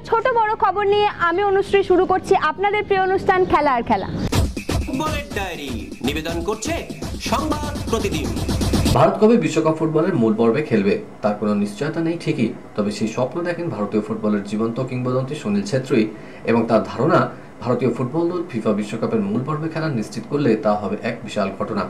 ছোট বড় খবর নিয়ে আমি অনুশ্রী শুরু করছি আপনাদের প্রিয় অনুষ্ঠান খেলা আর খেলা। ফুটবলের ডায়েরি নিবেদন করছে সংবাদ প্রতিদিন। ভারত কবে বিশ্বকাপ ফুটবলের মূল পর্বে খেলবে তার কোনো নিশ্চয়তা নেই ঠিকই, তবে সেই স্বপ্ন দেখেন ভারতীয় ফুটবলের জীবন্ত কিংবদন্তি সুনীল ছেত্রী এবং তার ধারণা ভারতীয় ফুটবল দল ফিফা বিশ্বকাপের মূল পর্বে খেলা নিশ্চিত করলে তা হবে এক বিশাল ঘটনা।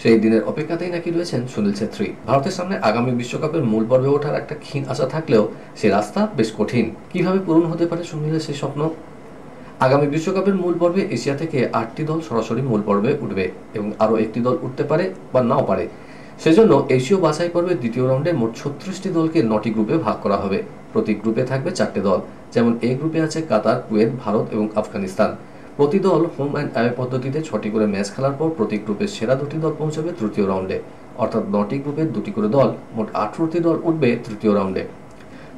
সেই দিনের অপেক্ষাতেই নাকি রয়েছেন সুনীল ছেত্রী। ভারতের সামনে আগামী বিশ্বকাপের মূল পর্বে ওঠার একটা ক্ষীণ আশা থাকলেও সে রাস্তা বেশ কঠিন। কিভাবে পূরণ হতে পারে সুনীলের সেই স্বপ্ন? আগামী বিশ্বকাপের মূল পর্বে এশিয়া থেকে 8টি দল সরাসরি মূল পর্বে উঠবে এবং আরও একটি দল উঠতে পারে বা নাও পারে। সেজন্য এশীয় বাছাই পর্বের দ্বিতীয় রাউন্ডে মোট 36টি দলকে 9টি গ্রুপে ভাগ করা হবে। প্রতি গ্রুপে থাকবে 4টে দল, যেমন এ গ্রুপে আছে কাতার, কুয়েত, ভারত এবং আফগানিস্তান। প্রতি দল হোম অ্যান্ড অ্যাওয়ে পদ্ধতিতে 6টি করে ম্যাচ খেলার পর প্রতি গ্রুপের সেরা 2টি দল পৌঁছাবে তৃতীয় রাউন্ডে, অর্থাৎ 9টি গ্রুপে 2টি করে দল, মোট 18টি দল উঠবে তৃতীয় রাউন্ডে।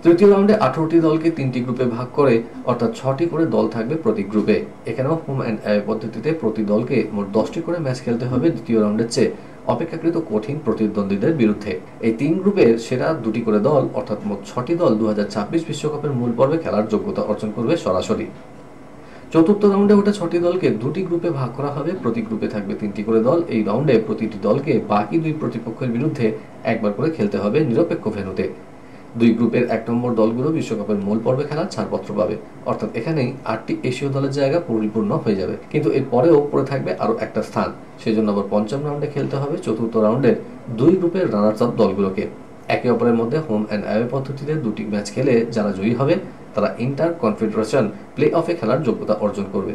তৃতীয় রাউন্ডে 18টি দলকে 3টি গ্রুপে ভাগ করে অর্থাৎ 6টি করে দল থাকবে প্রতি গ্রুপে। এখানেও হোম অ্যান্ড অ্যাওয়ে পদ্ধতিতে প্রতি দলকে মোট 10টি করে ম্যাচ খেলতে হবে দ্বিতীয় রাউন্ডের চেয়ে অপেক্ষাকৃত কঠিন প্রতিদ্বন্দ্বীদের বিরুদ্ধে। এই 3 গ্রুপের সেরা 2টি করে দল অর্থাৎ মোট 6টি দল 2026 বিশ্বকাপের মূল পর্বে খেলার যোগ্যতা অর্জন করবে সরাসরি। চতুর্থ রাউন্ডে ওঠা 6টি দলকে 2টি গ্রুপে ভাগ করা হবে, প্রতি গ্রুপে থাকবে 3টি করে দল। এই রাউন্ডে প্রতিটি দলকে বাকি 2 প্রতিপক্ষের বিরুদ্ধে একবার করে খেলতে হবে নিরপেক্ষ ভেন্যুতে। 2 গ্রুপের 1 নম্বর দলগুলো বিশ্বকাপের মূল পর্বে খেলার ছাড়পত্র পাবে, অর্থাৎ এখানেই 8টি এশীয় দলের জায়গা পরিপূর্ণ হয়ে যাবে। কিন্তু এর পরেও পড়ে থাকবে আরও একটা স্থান, সেজন্য আবার পঞ্চম রাউন্ডে খেলতে হবে চতুর্থ রাউন্ডের 2 গ্রুপের রানার্স আপ দলগুলোকে। একে অপরের মধ্যে হোম অ্যান্ড অ্যাওয়ে পদ্ধতিতে 2টি ম্যাচ খেলে যারা জয়ী হবে তারা ইন্টার কনফেডারেশন প্লে অফে খেলার যোগ্যতা অর্জন করবে।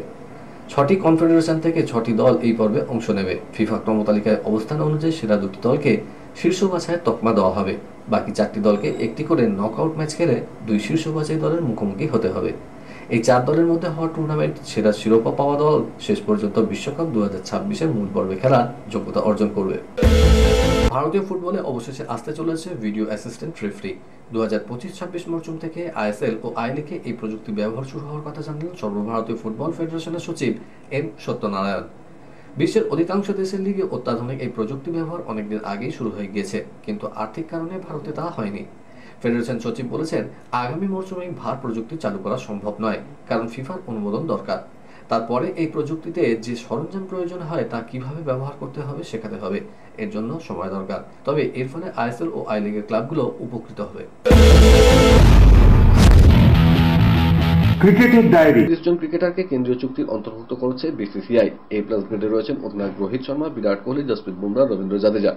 6টি কনফেডারেশন থেকে 6টি দল এই পর্বে অংশ নেবে। ফিফা ক্রমতালিকায় অবস্থান অনুযায়ী সেরা 2টি দলকে শীর্ষ বাছাইয়ের তকমা দেওয়া হবে। বাকি 4টি দলকে একটি করে নকআউট ম্যাচ খেলে 2 শীর্ষ বাছাই দলের মুখোমুখি হতে হবে। এই 4 দলের মধ্যে হওয়া টুর্নামেন্ট সেরা শিরোপা পাওয়া দল শেষ পর্যন্ত বিশ্বকাপ 2026-এর মূল পর্বে খেলার যোগ্যতা অর্জন করবে। ভারতীয় ফুটবলে অবশেষে আসতে চলেছে ভিডিও অ্যাসিস্ট্যান্ট রেফারি। 2025-26 মরশুম থেকে আইএসএল ও আই লিগে এই প্রযুক্তি ব্যবহার শুরু হওয়ার কথা জানালেন সর্বভারতীয় ফুটবল ফেডারেশনের সচিব এম সত্যনারায়ণ। বিশ্বের অধিকাংশ দেশের লিগে অত্যাধুনিক এই প্রযুক্তি ব্যবহার অনেকদিন আগেই শুরু হয়ে গিয়েছে, কিন্তু আর্থিক কারণে ভারতে তা হয়নি। ফেডারেশন সচিব বলেছেন, আগামী মরশুমে ভার প্রযুক্তি চালু করা সম্ভব নয়, কারণ ফিফার অনুমোদন দরকার। তারপরে এই প্রযুক্তিতে যে সরঞ্জাম প্রয়োজন হয় তা কিভাবে ব্যবহার করতে হবে শেখাতে হবে, এর জন্য সময় দরকার। তবে এর ফলে আইএসএল ও আই লিগের ক্লাবগুলো উপকৃত হবে। ক্রিকেটের ডায়েরি 30 জন ক্রিকেটারকে কেন্দ্রীয় চুক্তির অন্তর্ভুক্ত করেছে বিসিসিআই। এ প্লাস গ্রেডে রয়েছেন অধিনায়ক রোহিত শর্মা, বিরাট কোহলি, জসপ্রীত বুমরা, রবীন্দ্র জাদেজা।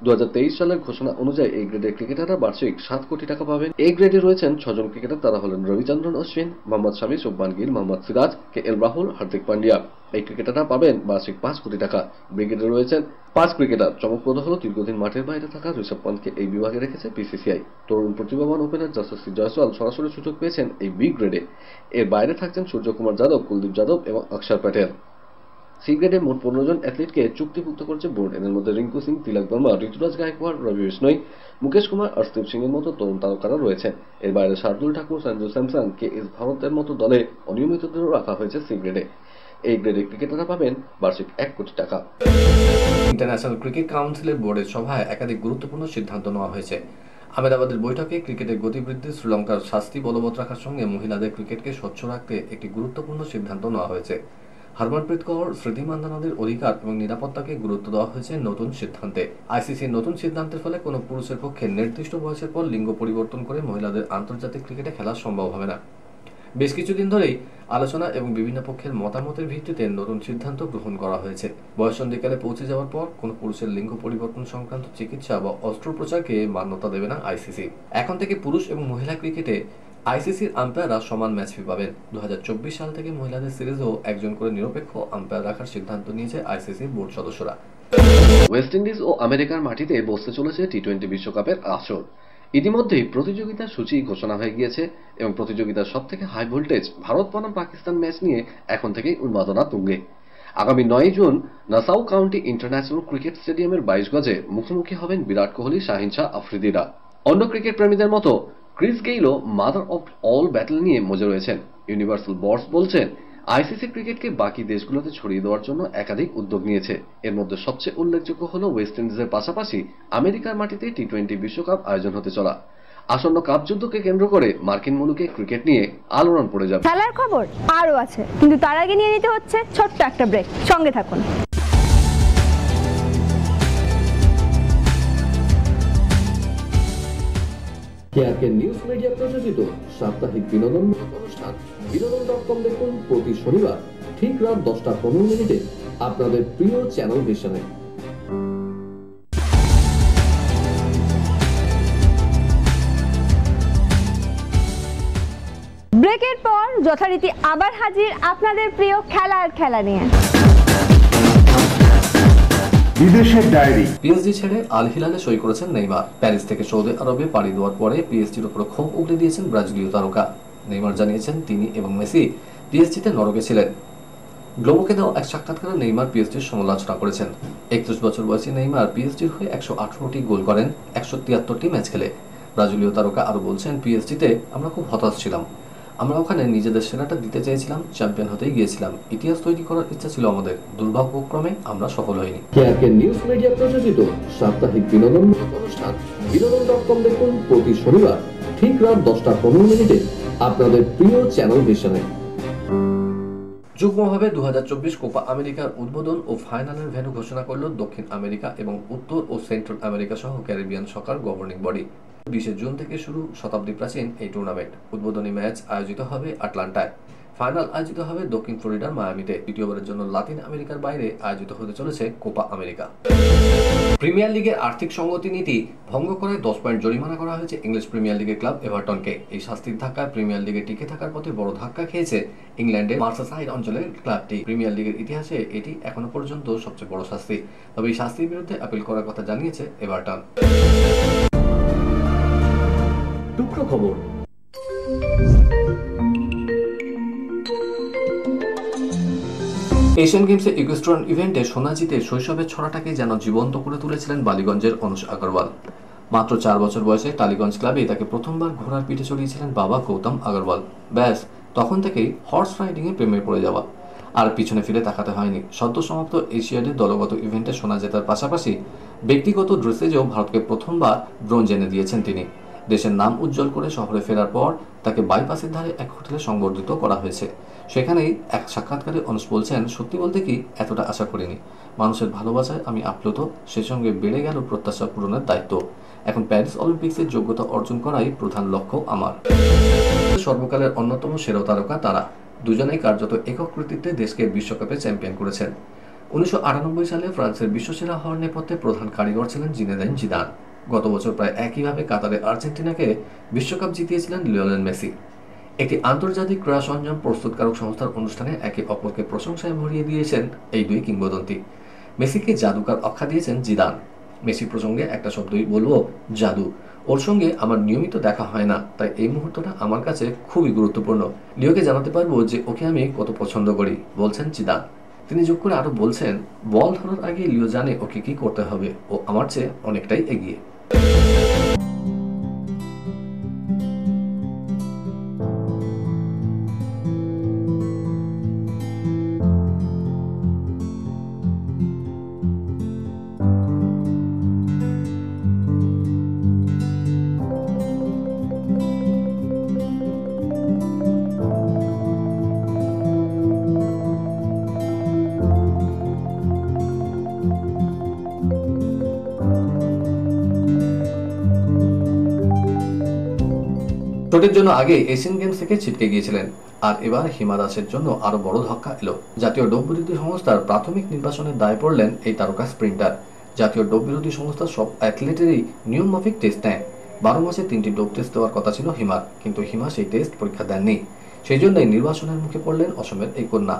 2023 সালের ঘোষণা অনুযায়ী এই গ্রেডের ক্রিকেটাররা বার্ষিক 7 কোটি টাকা পাবেন। এই গ্রেডে রয়েছেন 6 জন ক্রিকেটার, তারা হলেন রবিচন্দ্রন অশ্বিন, মোহাম্মদ শামি, শুভমান গিল, মোহাম্মদ সিরাজ, কেএল রাহুল, হার্দিক পান্ডিয়া। এই ক্রিকেটাররা পাবেন বার্ষিক 5 কোটি টাকা। ব্রিগেডে রয়েছেন 5 ক্রিকেটার। চমকপ্রদ হলো দীর্ঘদিন মাঠের বাইরে থাকা ঋষভ পন্থকে এই বিভাগে রেখেছে বিসিসিআই। তরুণ প্রতিভাবান ওপেনার যশস্বী জয়সওয়াল সরাসরি সুযোগ পেয়েছেন এই বি গ্রেডে। এর বাইরে থাকছেন সূর্যকুমার যাদব, কুলদীপ যাদব এবং অক্ষর প্যাটেল। সি গ্রেডে মোট 15 জন অ্যাথলিটকে চুক্তিভুক্ত করেছে বোর্ড। এদের মধ্যে রিঙ্কু সিং, তিলক বর্মা, ঋতুরাজ গায়কোয়াড়, রবি বিষ্ণই, মুকেশ কুমার, অর্শদীপ সিং এর মতো তরুণ তারকারা রয়েছেন। এর বাইরে শার্দুল ঠাকুর, সঞ্জু স্যামসন, কে.এস. ভারতের মতো দলে অনিয়মিতদেরও রাখা হয়েছে সি গ্রেডে। এই গ্রেডে ক্রিকেটাররা পাবেন বার্ষিক 1 কোটি টাকা। ইন্টারন্যাশনাল ক্রিকেট কাউন্সিলের বোর্ডের সভায় একাধিক গুরুত্বপূর্ণ সিদ্ধান্ত নেওয়া হয়েছে। আহমেদাবাদের বৈঠকে ক্রিকেটের গতিবৃদ্ধি, শ্রীলঙ্কার শাস্তি বলবৎ রাখার সঙ্গে মহিলাদের ক্রিকেটকে স্বচ্ছ রাখতে একটি গুরুত্বপূর্ণ সিদ্ধান্ত নেওয়া হয়েছে। হরমনপ্রীত কৌর, স্মৃতি মান্ধানাদের অধিকার এবং নিরাপত্তাকে গুরুত্ব দেওয়া হয়েছে নতুন সিদ্ধান্তে। আইসিসির নতুন সিদ্ধান্তের ফলে কোনো পুরুষের পক্ষে নির্দিষ্ট বয়সের পর লিঙ্গ পরিবর্তন করে মহিলাদের আন্তর্জাতিক ক্রিকেটে খেলা সম্ভব হবে না। বেশ কিছুদিন ধরেই আলোচনা এবং বিভিন্ন পক্ষের মতামতের ভিত্তিতে নতুন সিদ্ধান্ত গ্রহণ করা হয়েছে। বয়ঃসন্ধিকালে পৌঁছে যাওয়ার পর কোনো পুরুষের লিঙ্গ পরিবর্তন সংক্রান্ত চিকিৎসা বা অস্ত্রোপচারকে মান্যতা দেবে না আইসিসি। এখন থেকে পুরুষ এবং মহিলা ক্রিকেটে আইসিসির আম্পায়াররা সমান ম্যাচ ফি পাবেন। 2024 সাল থেকে মহিলাদের সিরিজেও একজন করে নিরপেক্ষ আম্পায়ার রাখার সিদ্ধান্ত নিয়েছে আইসিসির বোর্ড সদস্যরা। ওয়েস্ট ইন্ডিজ ও আমেরিকার মাটিতে বসতে চলেছে টি-20 বিশ্বকাপের আসর। ইতিমধ্যেই প্রতিযোগিতার সূচি ঘোষণা হয়ে গিয়েছে এবং প্রতিযোগিতার সবথেকে হাই ভোল্টেজ ভারত বনাম পাকিস্তান ম্যাচ নিয়ে এখন থেকেই উন্মাদনা তুঙ্গে। আগামী 9 June Nassau county international cricket স্টেডিয়ামের 22 গজে মুখোমুখি হবেন বিরাট কোহলি, শাহিন শাহ আফ্রিদিরা। অন্য ক্রিকেট প্রেমীদের মতো ক্রিস গেইলও মাদার অফ অল ব্যাটল নিয়ে মজে রয়েছেন। ইউনিভার্সাল বর্ডস বলছেন, আইসিসি ক্রিকেটকে বাকি দেশগুলোতে ছড়িয়ে দেওয়ার জন্য একাধিক উদ্যোগ নিয়েছে। এর মধ্যে সবচেয়ে উল্লেখযোগ্য হল ওয়েস্ট ইন্ডিজের পাশাপাশি আমেরিকার মাটিতে টি-20 বিশ্বকাপ আয়োজন হতে চলা। আসন্ন কাপ যুদ্ধকে কেন্দ্র করে মার্কিন মুলুকে ক্রিকেট নিয়ে আলোড়ন পড়ে যাবে। খেলার খবর আরও আছে, কিন্তু তার আগে নিয়ে নিতে হচ্ছে ছোট্ট একটা ব্রেক। সঙ্গে থাকুন। কেআরকে নিউজ মিডিয়া প্রযোজিত সাপ্তাহিক বিনোদনমূলক অনুষ্ঠান বিনোদন.com দেখুন প্রতি শনিবার ঠিক রাত 10:15 আপনাদের প্রিয় চ্যানেল ভিশনে। ব্রেকের পর যথারীতি আবার হাজির আপনাদের প্রিয় খেলার খেলা নিয়ে। বিদেশের ডায়েরি। পিএসজি ছেড়ে আল হিলালে সই করেছেন নেইমার। প্যারিস থেকে সৌদি আরবে পাড়ি দেওয়ার পরে পিএসজির উপর ক্ষোভ উগড়ে দিয়েছেন ব্রাজিলীয় তারকা। নেইমার জানিয়েছেন তিনি এবং মেসি পিএসজিতে নরকে ছিলেন। গ্লোবোকে দেওয়া এক সাক্ষাৎকারে নেইমার পিএসজির সমালোচনা করেছেন। 31 বছর বয়সী নেইমার পিএসজির হয়ে 118টি গোল করেন 173টি ম্যাচ খেলে। ব্রাজিলীয় তারকা আরো বলছেন, পিএসজিতে আমরা খুব হতাশ ছিলাম। আমরা ওখানে নিজেদের সেরাটা দিতে চেয়েছিলাম, চ্যাম্পিয়ন হতেই গিয়েছিলাম। ইতিহাস তৈরি করার ইচ্ছা ছিল আমাদের, দুর্ভাগ্যক্রমে আমরা সফল হইনি। কেআরকে নিউজ মিডিয়া প্রযোজিত সাপ্তাহিক বিনোদনমূলক অনুষ্ঠান বিনোদন.com দেখুন প্রতি শনিবার ঠিক রাত 10:15 আপনাদের প্রিয় চ্যানেল ভিশনে। যুগ্মভাবে 2024 কোপা আমেরিকার উদ্বোধন ও ফাইনালের ভেন্যু ঘোষণা করল দক্ষিণ আমেরিকা এবং উত্তর ও সেন্ট্রাল আমেরিকা সহ ক্যারিবিয়ান সকার গভর্নিং বডি। 20 জুন থেকে শুরু শতাব্দী প্রাচীন এই টুর্নামেন্ট। উদ্বোধনী ম্যাচ আয়োজিত হবে আটলান্টায়, ফাইনাল আয়োজিত হবে দক্ষিণ ফ্লোরিডার মায়ামিতে। দ্বিতীয়বারের জন্য লাতিন আমেরিকার বাইরে আয়োজিত হতে চলেছে কোপা আমেরিকা। প্রিমিয়ার লিগের আর্থিক সংগতি নীতি ভঙ্গ করে 10 পয়েন্ট জরিমানা করা হয়েছে ইংলিশ প্রিমিয়ার লিগের ক্লাব এভারটনকে। এই শাস্তির ধাক্কায় প্রিমিয়ার লিগে টিকে থাকার পথে বড় ধাক্কা খেয়েছে ইংল্যান্ডের মার্সাসাইড অঞ্চলের ক্লাবটি। প্রিমিয়ার লিগের ইতিহাসে এটি এখনো পর্যন্ত সবচেয়ে বড় শাস্তি। তবে এই শাস্তির বিরুদ্ধে আপিল করার কথা জানিয়েছে এভারটন। টুকরো খবর। এশিয়ান গেমসে ইকুয়েস্ট্রিয়ান ইভেন্টে সোনা জিতে শৈশবের ছড়াটাকে যেন জীবন্ত করে তুলেছিলেন বালিগঞ্জের অনুষ আগরওয়াল। মাত্র 4 বছর বয়সে টালিগঞ্জ ক্লাবে তাকে প্রথমবার ঘোড়ার পিঠে চড়িয়েছিলেন বাবা গৌতম আগরওয়াল। ব্যাস, তখন থেকেই হর্স রাইডিং এ প্রেমে পড়ে যাওয়া। আর পিছনে ফিরে তাকাতে হয়নি। সদ্য সমাপ্ত এশিয়াডের দলগত ইভেন্টে সোনা জেতার পাশাপাশি ব্যক্তিগত ড্রেসেজেও ভারতকে প্রথমবার ব্রোঞ্জ এনে দিয়েছেন তিনি। দেশের নাম উজ্জ্বল করে শহরে ফেরার পর তাকে বাইপাসের ধারে এক হোটেলে সংবর্ধিত করা হয়েছে। সেখানেই এক সাক্ষাৎকারে অনুষ বলছেন, সত্যি বলতে কি এতটা আশা করিনি। মানুষের ভালোবাসায় আমি আপ্লুত, সেই সঙ্গে বেড়ে গেল প্রত্যাশা পূরণের দায়িত্ব। এখন প্যারিস অলিম্পিক্সের যোগ্যতা অর্জন করাই প্রধান লক্ষ্য আমার। সর্বকালের অন্যতম সেরা তারকা তারা দুজনেই কার্যত একক কৃতিত্বে দেশকে বিশ্বকাপে চ্যাম্পিয়ন করেছেন। 1998 সালে ফ্রান্সের বিশ্বসেরা হওয়ার নেপথ্যে প্রধান কারিগর ছিলেন জিনেদিন জিদান। গত বছর প্রায় একইভাবে কাতারে আর্জেন্টিনাকে বিশ্বকাপ জিতিয়েছিলেন লিওনেল মেসি। একটি আন্তর্জাতিক ক্রীড়া সরঞ্জাম প্রস্তুতকারক সংস্থার অনুষ্ঠানে একে অপরকে প্রশংসায় ভরিয়ে দিয়েছেন এই দুই কিংবদন্তি। মেসিকে জাদুকর আখ্যা দিয়েছেন জিদান। মেসি প্রসঙ্গে একটা শব্দই বলবো, জাদু। ওর সঙ্গে আমার নিয়মিত দেখা হয় না, তাই এই মুহূর্তটা আমার কাছে খুবই গুরুত্বপূর্ণ। লিওকে জানাতে পারবো যে ওকে আমি কত পছন্দ করি, বলছেন জিদান। তিনি যোগ করে আরো বলছেন, বল ধরার আগে লিও জানে ওকে কি করতে হবে, ও আমার চেয়ে অনেকটাই এগিয়ে। চোটের জন্য আগে এশিয়ান গেমস থেকে ছিটকে গিয়েছিলেন, আর এবার হিমা দাসের জন্য আরো বড় ধাক্কা এলো। জাতীয় ডোপ বিরোধী সংস্থার প্রাথমিক নির্বাচনের দায় পড়লেন এই তারকা স্প্রিন্টার। জাতীয় ডোপ বিরোধী সংস্থা সব অ্যাথলেটেরই নিয়ম মাফিক টেস্ট নেয়। 12 মাসে 3টি ডোপ টেস্ট দেওয়ার কথা ছিল হিমার, কিন্তু হিমা সেই টেস্ট পরীক্ষা দেননি। সেই জন্যই নির্বাচনের মুখে পড়লেন অসমের এই কন্যা।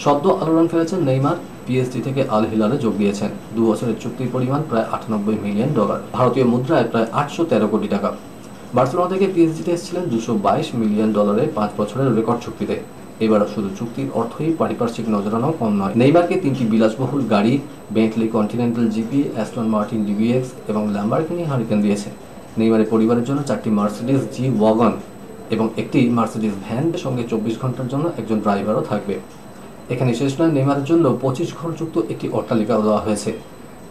সদ্য আলোড়ন ফেলেছেন নেইমার। পিএসজি থেকে আল হিলালে যোগ দিয়েছেন। 2 বছরের চুক্তির পরিমাণ প্রায় $98 মিলিয়ন, ভারতীয় মুদ্রায় প্রায় 813 কোটি টাকা। বার্সেলোনা থেকে পিএসজিতে এসেছিলেন $222 মিলিয়ন 5 বছরের রেকর্ড চুক্তিতে। এবার শুধু চুক্তির অর্থই পারিপার্শ্বিক নজরানাও কম নয়। নেইমারকে 3টি বিলাসবহুল গাড়ি, Bentley Continental GP, Aston Martin DBX এবং ল্যাম্বরগিনি হারিকেন দিয়েছে। নেইমারের পরিবারের জন্য 4টি মার্সিডিজ জি ওয়াগন এবং একটি মার্সিডিজ ভ্যান, সঙ্গে 24 ঘন্টার জন্য একজন ড্রাইভারও থাকবে। এখানে শেষ নয়, নেইমারের জন্য 25 ঘরযুক্ত একটি অট্টালিকাও দেওয়া হয়েছে,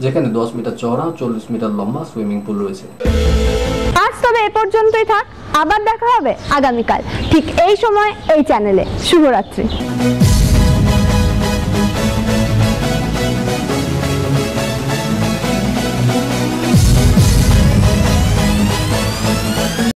যেখানে 10 মিটার চওড়া ও 40 মিটার লম্বা সুইমিং পুল রয়েছে। আজ তবে এ পর্যন্তই থাক, আবার দেখা হবে আগামীকাল ঠিক এই সময় এই চ্যানেলে। শুভরাত্রি।